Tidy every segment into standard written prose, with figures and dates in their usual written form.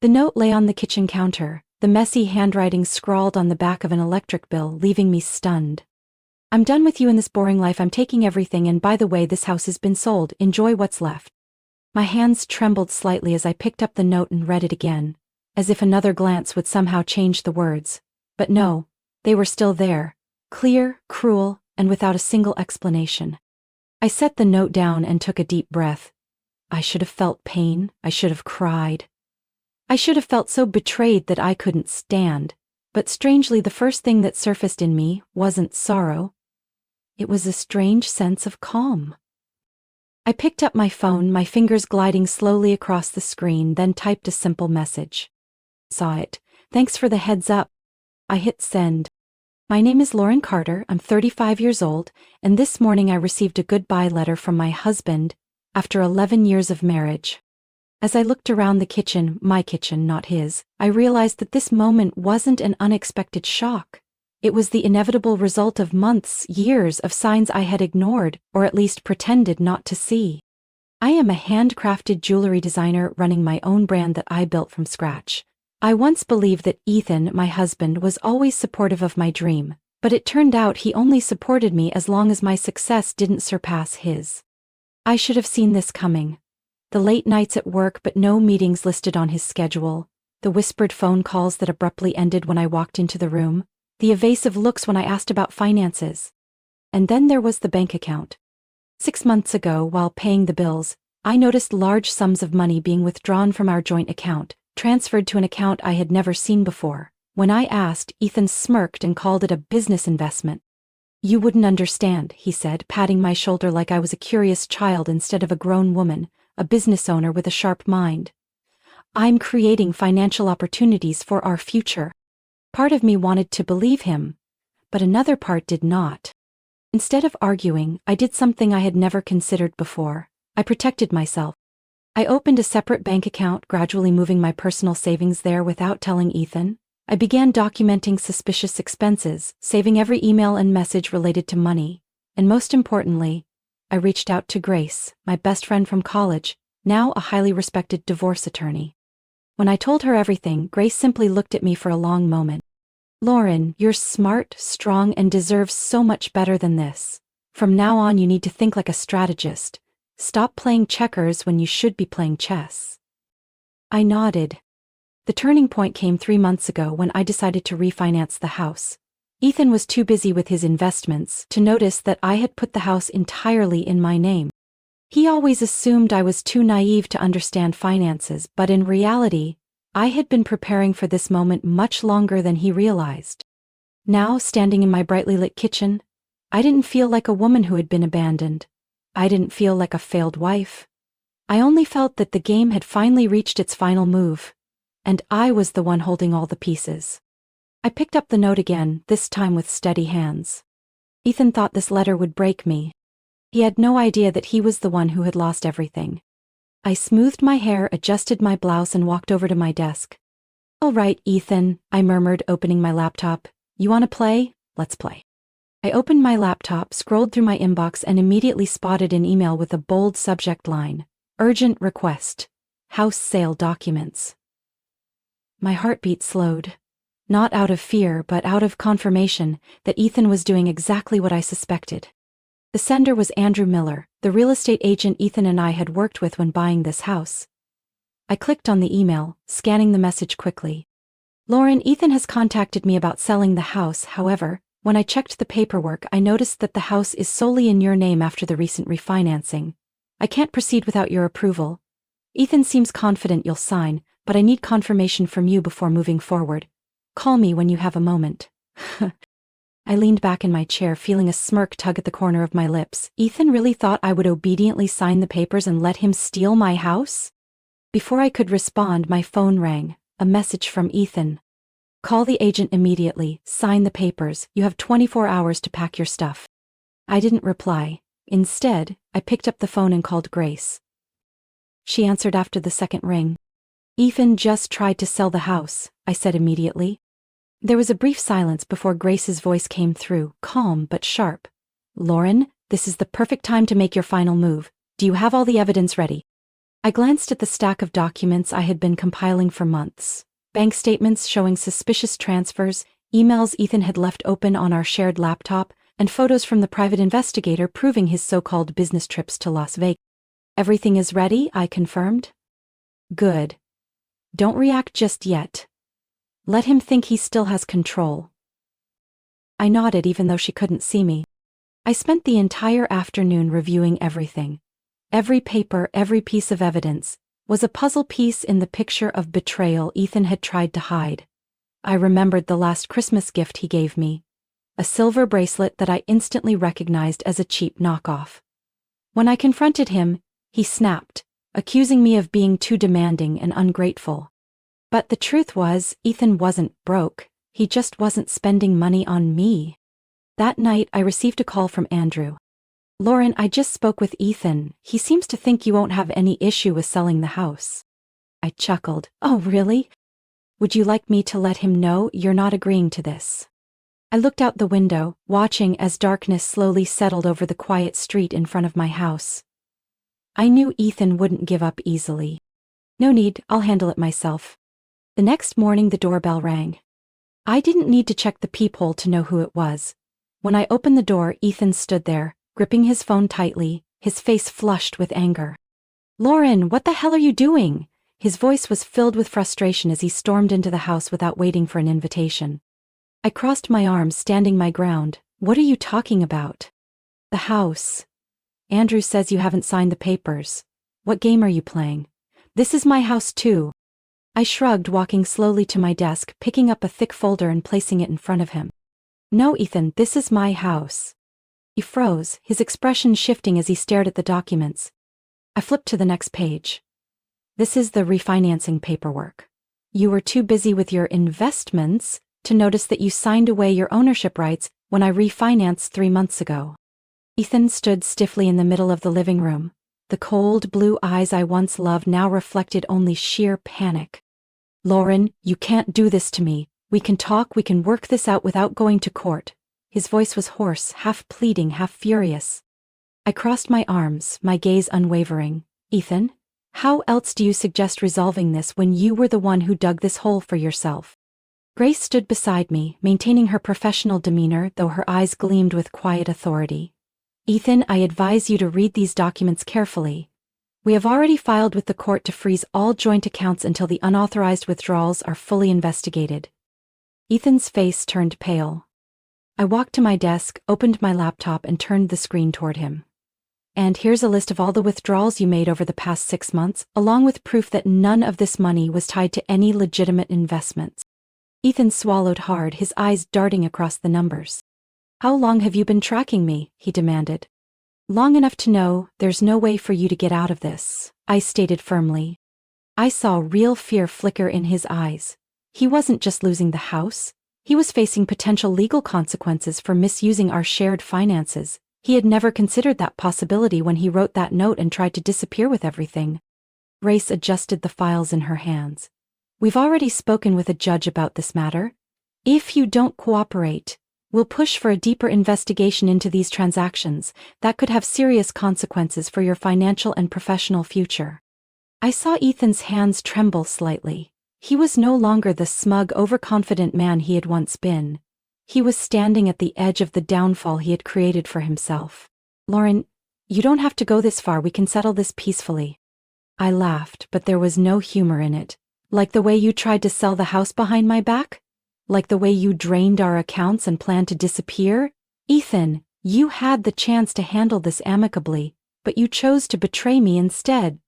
The note lay on the kitchen counter, the messy handwriting scrawled on the back of an electric bill, leaving me stunned. I'm done with you in this boring life. I'm taking everything, and by the way, this house has been sold. Enjoy what's left. My hands trembled slightly as I picked up the note and read it again, as if another glance would somehow change the words. But no, they were still there, clear, cruel, and without a single explanation. I set the note down and took a deep breath. I should have felt pain. I should have cried. I should have felt so betrayed that I couldn't stand. But strangely, the first thing that surfaced in me wasn't sorrow. It was a strange sense of calm. I picked up my phone, my fingers gliding slowly across the screen, then typed a simple message. Saw it. Thanks for the heads up. I hit send. My name is Lauren Carter, I'm 35 years old, and this morning I received a goodbye letter from my husband after 11 years of marriage. As I looked around the kitchen, my kitchen, not his, I realized that this moment wasn't an unexpected shock. It was the inevitable result of months, years of signs I had ignored, or at least pretended not to see. I am a handcrafted jewelry designer running my own brand that I built from scratch. I once believed that Ethan, my husband, was always supportive of my dream, but it turned out he only supported me as long as my success didn't surpass his. I should have seen this coming. The late nights at work but no meetings listed on his schedule, the whispered phone calls that abruptly ended when I walked into the room, the evasive looks when I asked about finances. And then there was the bank account. 6 months ago, while paying the bills, I noticed large sums of money being withdrawn from our joint account, transferred to an account I had never seen before. When I asked, Ethan smirked and called it a business investment. You wouldn't understand, he said, patting my shoulder like I was a curious child instead of a grown woman, a business owner with a sharp mind. I'm creating financial opportunities for our future. Part of me wanted to believe him, but another part did not. Instead of arguing, I did something I had never considered before. I protected myself. I opened a separate bank account, gradually moving my personal savings there without telling Ethan. I began documenting suspicious expenses, saving every email and message related to money. And most importantly, I reached out to Grace, my best friend from college, now a highly respected divorce attorney. When I told her everything, Grace simply looked at me for a long moment. Lauren, you're smart, strong, and deserve so much better than this. From now on, you need to think like a strategist. Stop playing checkers when you should be playing chess. I nodded. The turning point came 3 months ago when I decided to refinance the house. Ethan was too busy with his investments to notice that I had put the house entirely in my name. He always assumed I was too naive to understand finances, but in reality, I had been preparing for this moment much longer than he realized. Now, standing in my brightly lit kitchen, I didn't feel like a woman who had been abandoned. I didn't feel like a failed wife. I only felt that the game had finally reached its final move, and I was the one holding all the pieces. I picked up the note again, this time with steady hands. Ethan thought this letter would break me. He had no idea that he was the one who had lost everything. I smoothed my hair, adjusted my blouse, and walked over to my desk. All right, Ethan, I murmured, opening my laptop. You want to play? Let's play. I opened my laptop, scrolled through my inbox, and immediately spotted an email with a bold subject line. Urgent request. House sale documents. My heartbeat slowed. Not out of fear, but out of confirmation that Ethan was doing exactly what I suspected. The sender was Andrew Miller, the real estate agent Ethan and I had worked with when buying this house. I clicked on the email, scanning the message quickly. Lauren, Ethan has contacted me about selling the house. However, when I checked the paperwork, I noticed that the house is solely in your name after the recent refinancing. I can't proceed without your approval. Ethan seems confident you'll sign, but I need confirmation from you before moving forward. Call me when you have a moment. I leaned back in my chair, feeling a smirk tug at the corner of my lips. Ethan really thought I would obediently sign the papers and let him steal my house? Before I could respond, my phone rang. A message from Ethan. Call the agent immediately. Sign the papers. You have 24 hours to pack your stuff. I didn't reply. Instead, I picked up the phone and called Grace. She answered after the second ring. Ethan just tried to sell the house, I said immediately. There was a brief silence before Grace's voice came through, calm but sharp. Lauren, this is the perfect time to make your final move. Do you have all the evidence ready? I glanced at the stack of documents I had been compiling for months. Bank statements showing suspicious transfers, emails Ethan had left open on our shared laptop, and photos from the private investigator proving his so-called business trips to Las Vegas. Everything is ready, I confirmed. Good. Don't react just yet. Let him think he still has control. I nodded even though she couldn't see me. I spent the entire afternoon reviewing everything. Every paper, every piece of evidence, was a puzzle piece in the picture of betrayal Ethan had tried to hide. I remembered the last Christmas gift he gave me. A silver bracelet that I instantly recognized as a cheap knockoff. When I confronted him, he snapped, accusing me of being too demanding and ungrateful. But the truth was, Ethan wasn't broke, he just wasn't spending money on me. That night I received a call from Andrew. Lauren, I just spoke with Ethan, he seems to think you won't have any issue with selling the house. I chuckled. Oh really? Would you like me to let him know you're not agreeing to this? I looked out the window, watching as darkness slowly settled over the quiet street in front of my house. I knew Ethan wouldn't give up easily. No need, I'll handle it myself. The next morning the doorbell rang. I didn't need to check the peephole to know who it was. When I opened the door, Ethan stood there, gripping his phone tightly, his face flushed with anger. Lauren, what the hell are you doing? His voice was filled with frustration as he stormed into the house without waiting for an invitation. I crossed my arms, standing my ground. What are you talking about? The house. Andrew says you haven't signed the papers. What game are you playing? This is my house too. I shrugged, walking slowly to my desk, picking up a thick folder and placing it in front of him. No, Ethan, this is my house. He froze, his expression shifting as he stared at the documents. I flipped to the next page. This is the refinancing paperwork. You were too busy with your investments to notice that you signed away your ownership rights when I refinanced 3 months ago. Ethan stood stiffly in the middle of the living room. The cold blue eyes I once loved now reflected only sheer panic. Lauren, you can't do this to me. We can talk, we can work this out without going to court. His voice was hoarse, half pleading, half furious. I crossed my arms, my gaze unwavering. Ethan, how else do you suggest resolving this when you were the one who dug this hole for yourself? Grace stood beside me, maintaining her professional demeanor, though her eyes gleamed with quiet authority. Ethan, I advise you to read these documents carefully. We have already filed with the court to freeze all joint accounts until the unauthorized withdrawals are fully investigated. Ethan's face turned pale. I walked to my desk, opened my laptop and turned the screen toward him. And here's a list of all the withdrawals you made over the past 6 months, along with proof that none of this money was tied to any legitimate investments. Ethan swallowed hard, his eyes darting across the numbers. How long have you been tracking me? He demanded. Long enough to know there's no way for you to get out of this, I stated firmly. I saw real fear flicker in his eyes. He wasn't just losing the house. He was facing potential legal consequences for misusing our shared finances. He had never considered that possibility when he wrote that note and tried to disappear with everything. Grace adjusted the files in her hands. We've already spoken with a judge about this matter. If you don't cooperate, we'll push for a deeper investigation into these transactions that could have serious consequences for your financial and professional future. I saw Ethan's hands tremble slightly. He was no longer the smug, overconfident man he had once been. He was standing at the edge of the downfall he had created for himself. Lauren, you don't have to go this far, we can settle this peacefully. I laughed, but there was no humor in it. Like the way you tried to sell the house behind my back? Like the way you drained our accounts and planned to disappear? Ethan, you had the chance to handle this amicably, but you chose to betray me instead.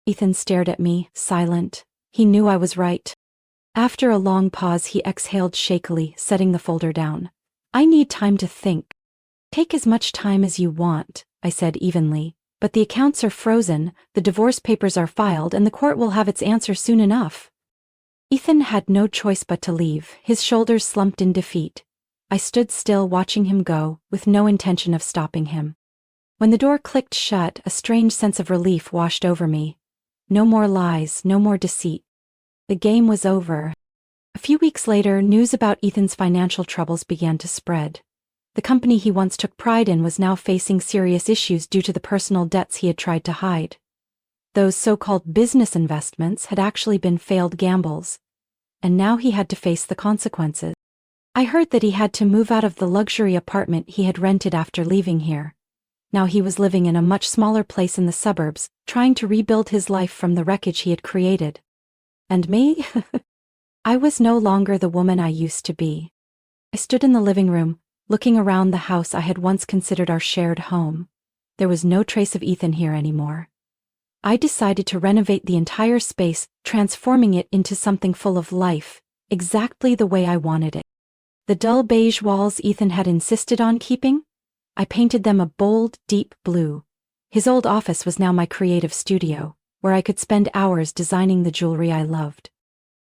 Ethan stared at me, silent. He knew I was right. After a long pause, he exhaled shakily, setting the folder down. I need time to think. Take as much time as you want, I said evenly. But the accounts are frozen, the divorce papers are filed, and the court will have its answer soon enough. Ethan had no choice but to leave, his shoulders slumped in defeat. I stood still watching him go, with no intention of stopping him. When the door clicked shut, a strange sense of relief washed over me. No more lies, no more deceit. The game was over. A few weeks later, news about Ethan's financial troubles began to spread. The company he once took pride in was now facing serious issues due to the personal debts he had tried to hide. Those so-called business investments had actually been failed gambles, and now he had to face the consequences. I heard that he had to move out of the luxury apartment he had rented after leaving here. Now he was living in a much smaller place in the suburbs, trying to rebuild his life from the wreckage he had created. And me? I was no longer the woman I used to be. I stood in the living room, looking around the house I had once considered our shared home. There was no trace of Ethan here anymore. I decided to renovate the entire space, transforming it into something full of life, exactly the way I wanted it. The dull beige walls Ethan had insisted on keeping? I painted them a bold, deep blue. His old office was now my creative studio, where I could spend hours designing the jewelry I loved.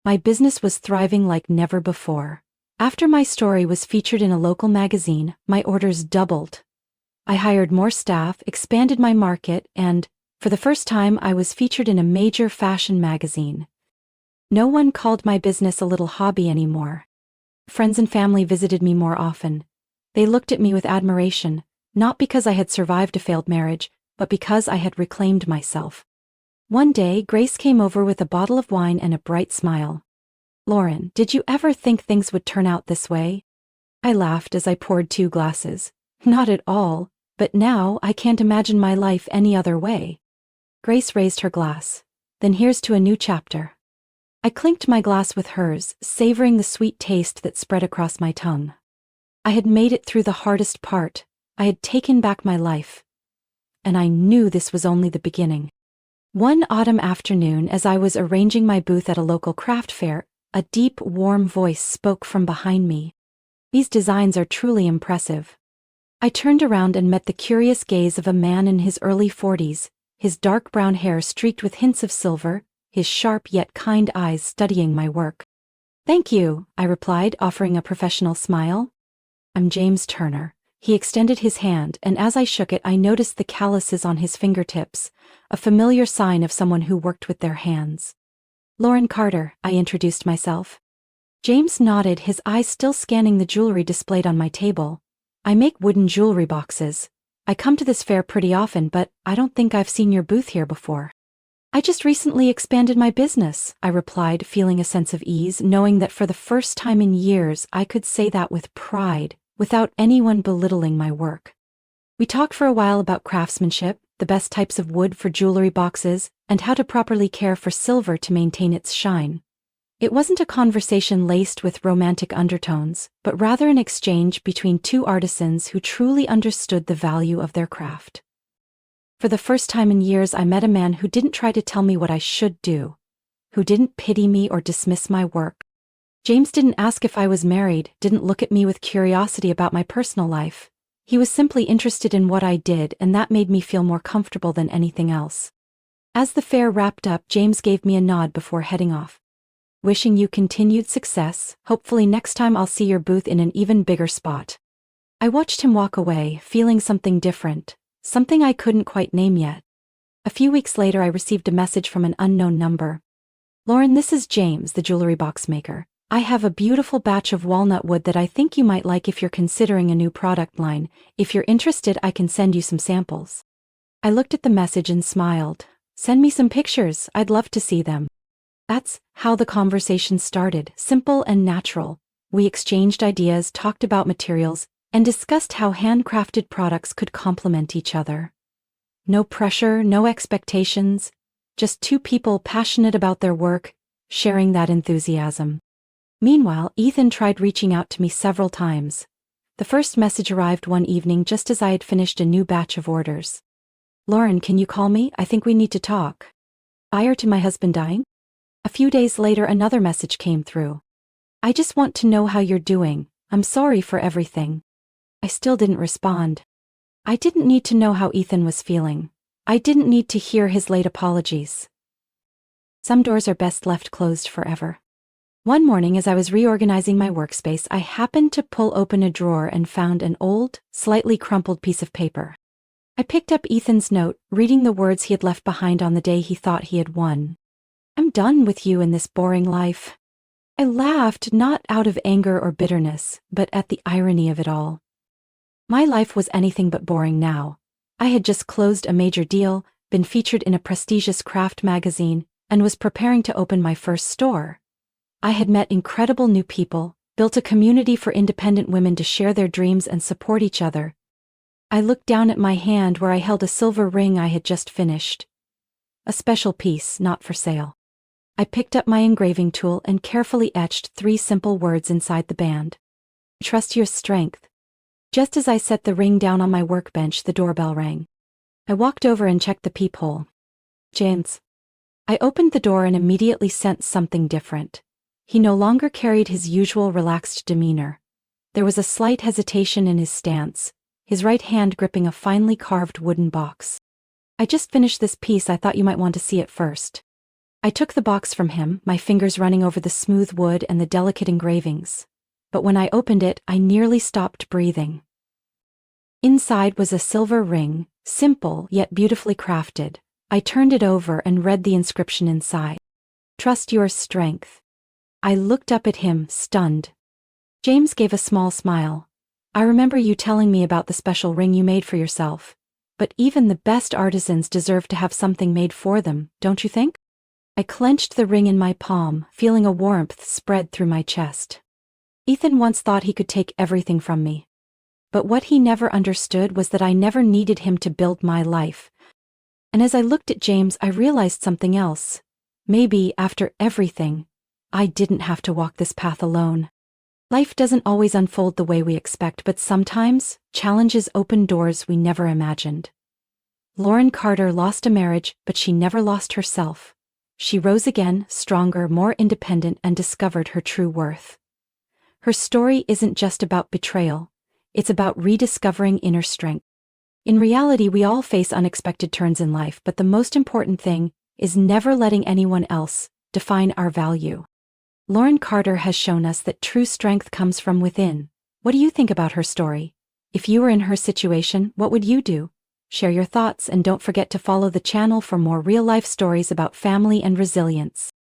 My business was thriving like never before. After my story was featured in a local magazine, my orders doubled. I hired more staff, expanded my market, and, for the first time, I was featured in a major fashion magazine. No one called my business a little hobby anymore. Friends and family visited me more often. They looked at me with admiration, not because I had survived a failed marriage, but because I had reclaimed myself. One day, Grace came over with a bottle of wine and a bright smile. "Lauren, did you ever think things would turn out this way?" I laughed as I poured 2 glasses. "Not at all, but now I can't imagine my life any other way." Grace raised her glass. "Then here's to a new chapter." I clinked my glass with hers, savoring the sweet taste that spread across my tongue. I had made it through the hardest part. I had taken back my life. And I knew this was only the beginning. One autumn afternoon, as I was arranging my booth at a local craft fair, a deep, warm voice spoke from behind me. "These designs are truly impressive." I turned around and met the curious gaze of a man in his early 40s, his dark brown hair streaked with hints of silver, his sharp yet kind eyes studying my work. "Thank you," I replied, offering a professional smile. "I'm James Turner." He extended his hand, and as I shook it, I noticed the calluses on his fingertips, a familiar sign of someone who worked with their hands. "Lauren Carter," I introduced myself. James nodded, his eyes still scanning the jewelry displayed on my table. "I make wooden jewelry boxes. I come to this fair pretty often, but I don't think I've seen your booth here before." "I just recently expanded my business," I replied, feeling a sense of ease, knowing that for the first time in years I could say that with pride, without anyone belittling my work. We talked for a while about craftsmanship, the best types of wood for jewelry boxes, and how to properly care for silver to maintain its shine. It wasn't a conversation laced with romantic undertones, but rather an exchange between 2 artisans who truly understood the value of their craft. For the first time in years, I met a man who didn't try to tell me what I should do, who didn't pity me or dismiss my work. James didn't ask if I was married, didn't look at me with curiosity about my personal life. He was simply interested in what I did, and that made me feel more comfortable than anything else. As the fair wrapped up, James gave me a nod before heading off. "Wishing you continued success. Hopefully next time I'll see your booth in an even bigger spot." I watched him walk away, feeling something different, something I couldn't quite name yet. A few weeks later, I received a message from an unknown number. "Lauren, this is James, the jewelry box maker. I have a beautiful batch of walnut wood that I think you might like if you're considering a new product line. If you're interested, I can send you some samples." I looked at the message and smiled. "Send me some pictures, I'd love to see them." That's how the conversation started, simple and natural. We exchanged ideas, talked about materials, and discussed how handcrafted products could complement each other. No pressure, no expectations, just 2 people passionate about their work, sharing that enthusiasm. Meanwhile, Ethan tried reaching out to me several times. The first message arrived one evening just as I had finished a new batch of orders. "Lauren, can you call me? I think we need to talk." Prior to my husband dying? A few days later, another message came through. "I just want to know how you're doing. I'm sorry for everything." I still didn't respond. I didn't need to know how Ethan was feeling. I didn't need to hear his late apologies. Some doors are best left closed forever. One morning, as I was reorganizing my workspace, I happened to pull open a drawer and found an old, slightly crumpled piece of paper. I picked up Ethan's note, reading the words he had left behind on the day he thought he had won. "I'm done with you in this boring life." I laughed, not out of anger or bitterness, but at the irony of it all. My life was anything but boring now. I had just closed a major deal, been featured in a prestigious craft magazine, and was preparing to open my first store. I had met incredible new people, built a community for independent women to share their dreams and support each other. I looked down at my hand where I held a silver ring I had just finished. A special piece, not for sale. I picked up my engraving tool and carefully etched 3 simple words inside the band. Trust your strength. Just as I set the ring down on my workbench, the doorbell rang. I walked over and checked the peephole. James. I opened the door and immediately sensed something different. He no longer carried his usual relaxed demeanor. There was a slight hesitation in his stance, his right hand gripping a finely carved wooden box. I just finished this piece, I thought you might want to see it first. I took the box from him, my fingers running over the smooth wood and the delicate engravings. But when I opened it, I nearly stopped breathing. Inside was a silver ring, simple yet beautifully crafted. I turned it over and read the inscription inside. Trust your strength. I looked up at him, stunned. James gave a small smile. I remember you telling me about the special ring you made for yourself. But even the best artisans deserve to have something made for them, don't you think? I clenched the ring in my palm, feeling a warmth spread through my chest. Ethan once thought he could take everything from me. But what he never understood was that I never needed him to build my life. And as I looked at James, I realized something else. Maybe, after everything, I didn't have to walk this path alone. Life doesn't always unfold the way we expect, but sometimes, challenges open doors we never imagined. Lauren Carter lost a marriage, but she never lost herself. She rose again, stronger, more independent, and discovered her true worth. Her story isn't just about betrayal. It's about rediscovering inner strength. In reality, we all face unexpected turns in life, but the most important thing is never letting anyone else define our value. Lauren Carter has shown us that true strength comes from within. What do you think about her story? If you were in her situation, what would you do? Share your thoughts and don't forget to follow the channel for more real-life stories about family and resilience.